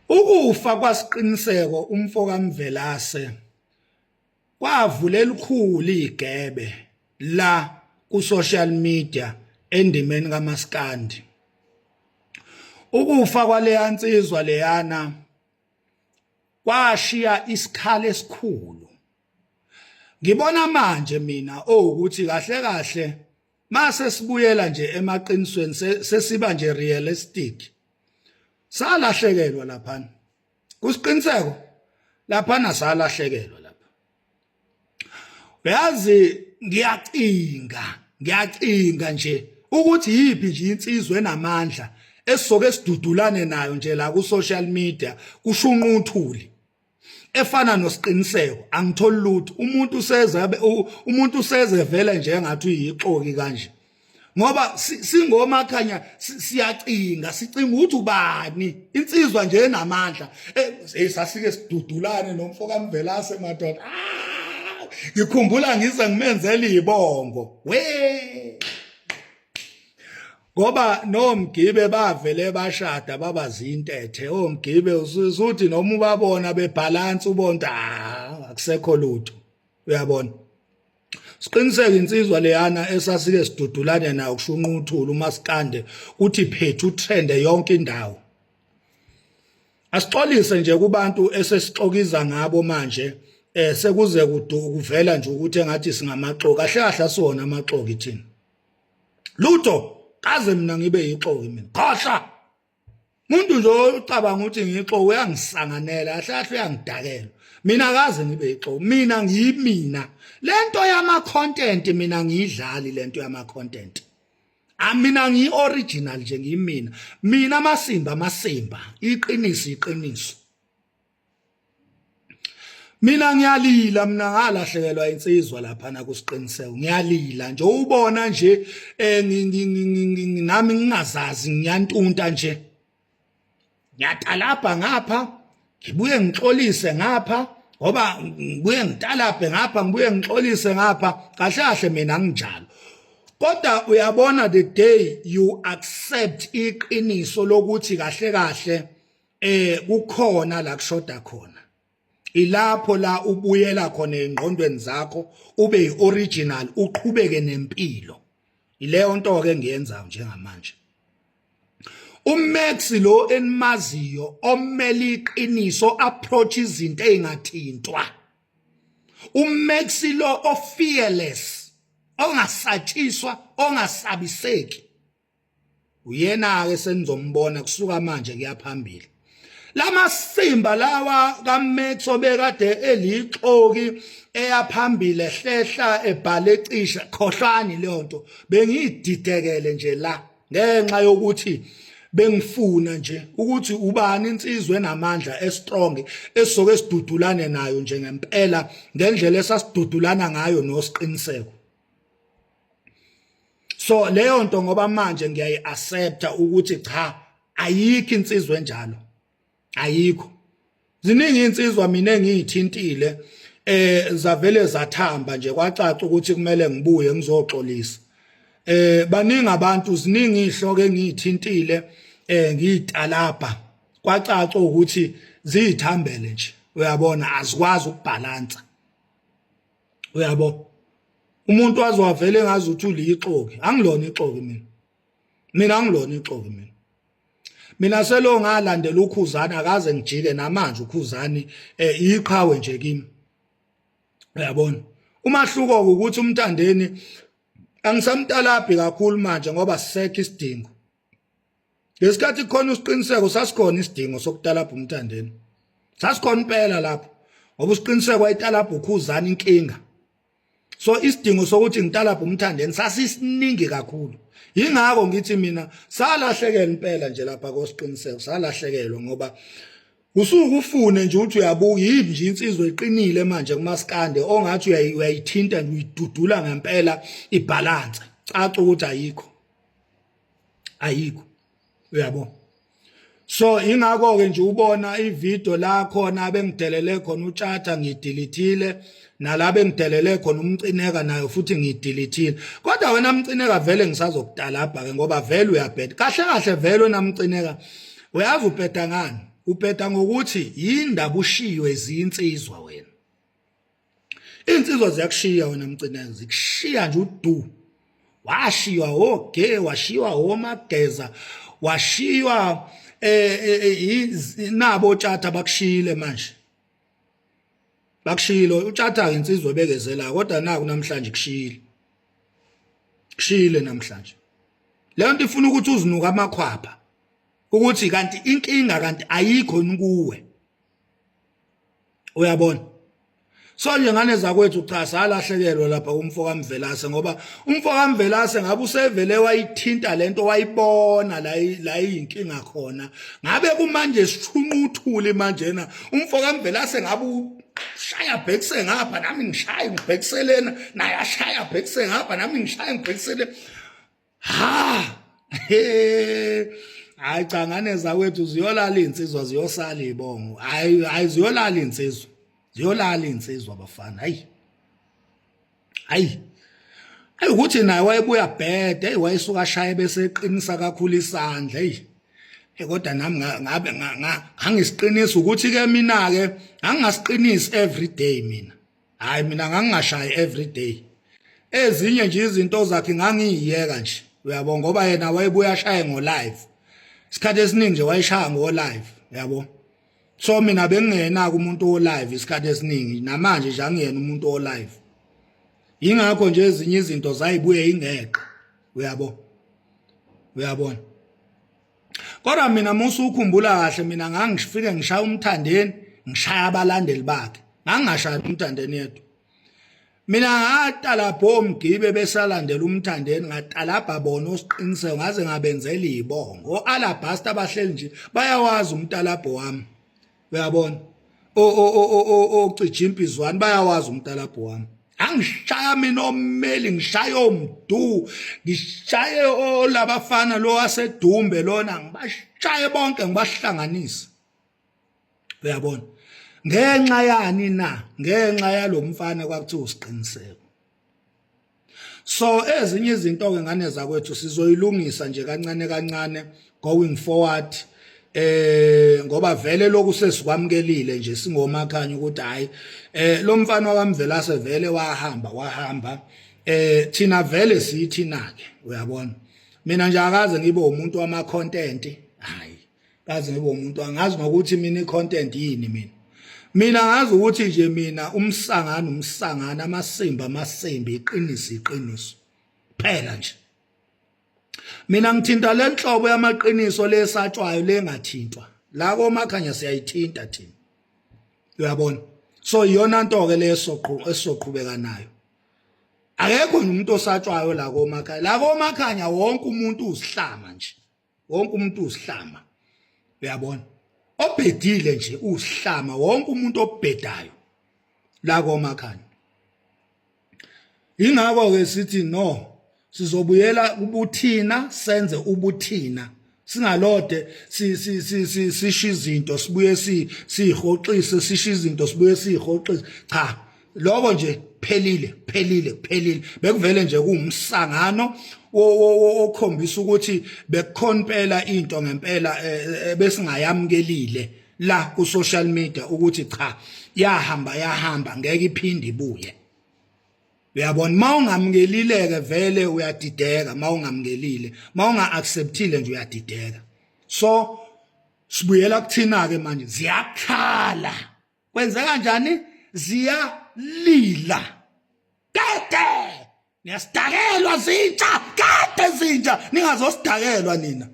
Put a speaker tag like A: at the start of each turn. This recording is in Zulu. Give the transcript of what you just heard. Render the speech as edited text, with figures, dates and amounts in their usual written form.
A: Ukufa kwasiqiniseko umfoka Mvelase kwavula elikhulu igebe la ku social media endimeni kaMaskandi. Ukufa kwaleya nsizwa leyana kwashiya isikhala esikhulu. Ngibona manje mina ukuthi kahle kahle mase sibuyela nje emaqinisweni sesiba nje realistic. Salahlekelwa lapha. Kusiqiniseko lapha salahlekelwa lapha. Uyazi ngiyacinga nje ukuthi yipi nje insizwe enamandla esisoke sidudulane nayo nje la ku social media kushunquthuli efana nosiqiniseko angitholi lutho umuntu useze vele nje ngathi uyixoki kanje ngoba singomakhanya siyacinga sicinga ukuthi ubani insizwa nje enamandla sasike sidudulane nomfoka Mvelase madoda ngikhumbula ngize ngimenzela ibongo ngoba noMgibe bavele bashada babazintethe oMgibe usuthi noma ubabona bebalance ubonta akusekho lutho uyabona. Siqiniseke insizwa leyana esasike sidudulane nayo kushunquthula uMaskande uthi phethu utrend yonke indawo. Asixolise nje kubantu esesixokiza ngabo manje sekuze kuvela nje ukuthi engathi singamaxoki kahle kahle asona amaxoki thina. Lutho kaze mina ngibe yixoki mina. Khosha. Umuntu nje ucabanga ukuthi ngixoki uyangisanganela kahle kahle uyangidakela. Mina kaze ngibe yixoki. Mina ngiyimina. Lento yama content mina ngiyidlali lento yama content. Mina ngiyi-original nje ngiyimina. Mina amasimba iqiniso. Mina ngiyalila mina ngalahlekelwa insizwa lapha na kusiqiniseko ngiyalila nje ubona nje nami ngingazazi ngiyantunta nje ngiyatalapha ngapha ngibuye ngixolise ngapha ngoba ngibuye ngitalaphe ngapha ngibuye ngixolise ngapha kahle kahle mina nginjalo. Kodwa uyabona the day you accept iqiniso lokuthi kahle kahle kukhona la kushoda khona ilapho la ubuyela khona engqondweni zakho ube yi-original uqhubeke nempilo. Ileyo nto ke ngiyenzayo njengamanje. Umax lo enmaziyo omeli iqiniso approach izinto ezingathintwa. Umax lo fearless ongasatshiswa ongasabiseki. Uyena ke senizombona kusuka manje kuyaphambili. Lama simba lawa kaMax obekade elixoki eyaphambili ehlehla ebhale ecisha khohlani leyo nto bengididekele nje la ngenxa yokuthi bengifuna nje ukuthi ubani insizwe enamandla estrong esoke sidudulane nayo nje ngempela ngendlela esasidudulana ngayo nosiqiniseko. So leyo nto ngoba manje ngiyayiaccepta ukuthi cha ayikho insizwe enjalo. Ayikho. Ziningi insizwa mina engiyithintile zavele zathamba nje kwacaca ukuthi kumele ngibuye ngizoxolisa. Baningi abantu ziningi ihloko engiyithintile ngiyitalapha kwacaca ukuthi zithambele nje uyabona azikwazi ukubalansa. Uyabona umuntu wazwavele ngazi ukuthi ulixoki angilona ixoki mina angilona ixoki mina. Mina selo ngalandela uKhuzani akaze ngijike namanje uKhuzani iqhawe nje kimi. Uyabona? Umahluko ukuthi uMthandeni angisamtalaphi kakhulu manje ngoba sisekho isidingo. Ngesikhathi khona usiqiniseko sasikhona isidingo sokutalapha uMthandeni. Sasikhona impela lapho. Ngoba usiqiniseko wayitalapha uKhuzani inkinga. So isidingo sokuthi ngitalapha uMthandeni sasisiningi kakhulu. Yingakho ngithi mina salahlekela impela nje lapha kosiqiniseko salahlekelwa ngoba usuku ufune nje ukuthi uyabuka yibi nje insizwe eqinile manje kuMaskande ongathi uyayithinta uyidudula ngempela ibalance caca ukuthi ayikho uyabo. So ingakho ke nje ubona ivideo la khona bengidelele khona uTshatha ngidelethile nalabo engidelele khona umcineka nayo futhi ngidelethile. Kodwa wena umcineka vele ngisazokudala lapha ke ngoba vele uyabheda. Kahle kahle vele wena umcineka uyazi ubheda ngani? ubheda ngokuthi yindaba ushiywe zinsizwa wena. Insizwa ziyakushiya wena mcinezelo, zikushiya nje udu. Washiywa oge, washiywa omageza, washiywa nabo tshata bakushiyile manje. Bakushiyile utshata insizwa ebekezela kodwa naku namhlanje kushiyile. Kushiyile namhlanje. Leyo nto ifuna ukuthi uzinuka amakhwapha. Ukuthi kanti inkinga kanti ayikho kuwe. Uyabona? So nje ngane zakwethu cha salahlekelwa lapha umfo kaMvelase ngoba umfo kaMvelase ngabe usevele wayithinta lento wayibona la inkinga khona. Ngabe kumanje sithunquthule manje na umfo kaMvelase ngabe shaya bhekise ngapha nami ngishaya ngibhekiselena naye ashaya bhekise ngapha nami ngishaya ngibhekiselena. Ha hayi cha ngane zakwethu ziyolala insizwa ziyosala ibongo. Hayi ziyolala insizwa. Ziyolala insizwa abafana. Hayi ukuthi naye wayebuya bhede wayisuka ashaya bese eqinisa kakhulu isandla. Kodwa nami ngabe ngangisiqinisa ukuthi ke mina ke angasiqinisi every day mina. Hayi mina ngangingashayi every day. Ezinye nje izinto zakhe ngangiyiyeka nje. Uyabona ngoba yena wayebuya ashaya ngo live. Isikhathi esiningi nje wayeshaya ngo live, yabo. So mina bengingenaka umuntu o live isikhathi esiningi namanje nje angiyena umuntu o live. Yingakho nje ezinye izinto zayibuye ingeqe. Uyabona. Kodwa mina musukhumbula kahle mina ngangifike ngishaya umthandeni, ngishaya abalandeli bakhe. Ngangashaya umthandeni yedwa. Mina ngatala bomgibe besalandela umthandeni ngatalabha bona osiqiniseko ngaze ngabenzela ibongo. Alabasta abahleli nje bayawazi umtalabho wami. Uyabona? Cijimphizwane bayawazi umtalabho wami. Angishaya mina ommeli ngishaya omdu, ngishaye olabafana lo wasedumbe lona ngibashaye bonke ngibahlanganisa. Uyabona? Ngenxa yani na? Ngenxa yalomfana kwakuthiwa usiqiniseko. So ezinye izinto ke ngane zakwethu sizoyilungisa nje kancane kancane going forward. Ngoba vele lokhu sesikwamukelile nje singomakhanya ukuthi hayi lo mfana kaMvelase vele wahamba thina vele siyithina ke uyabona. Mina nje akaze ngibe umuntu wama content, hayi kaze ngibe umuntu angazi nokuthi mina icontent yini mina ngazi ukuthi nje mina umsangana amasimbi iqiniso phela nje. Mina ngithinta le nhlobo yamaqiniso lesatshwayo lengathintwa la komakhanya siyayithinta thina. Uyabona? So iyona nto ke lesoqhubeka nayo. Akekho umuntu osatshwayo la komakhanya. La komakhanya wonke umuntu usihlama nje. Wonke umuntu usihlama. Uyabona? Obhedile nje usihlama wonke umuntu obhedayo la komakhanya. Ingakho ke sithi no sizobuyela ubuthina senze ubuthina singalode sisho izinto sibuye sihoxise sisho izinto sibuye sihoxise cha lokho nje phelile bekuvele nje kuumsangano okhombisa ukuthi bekukhonpela into ngempela besingayamukelile la ku social media ukuthi cha yahamba ngeke iphinde ibuye. Uyabona mawungamukelile vele uyadideka mawungamukelile mawunga-acceptile nje uyadideka. So sibuyela kuthina ke manje ziyakhala kwenza kanjani ziyalila kade niyasidakelwa zintsha kade zintsha ningazosidakelwa nina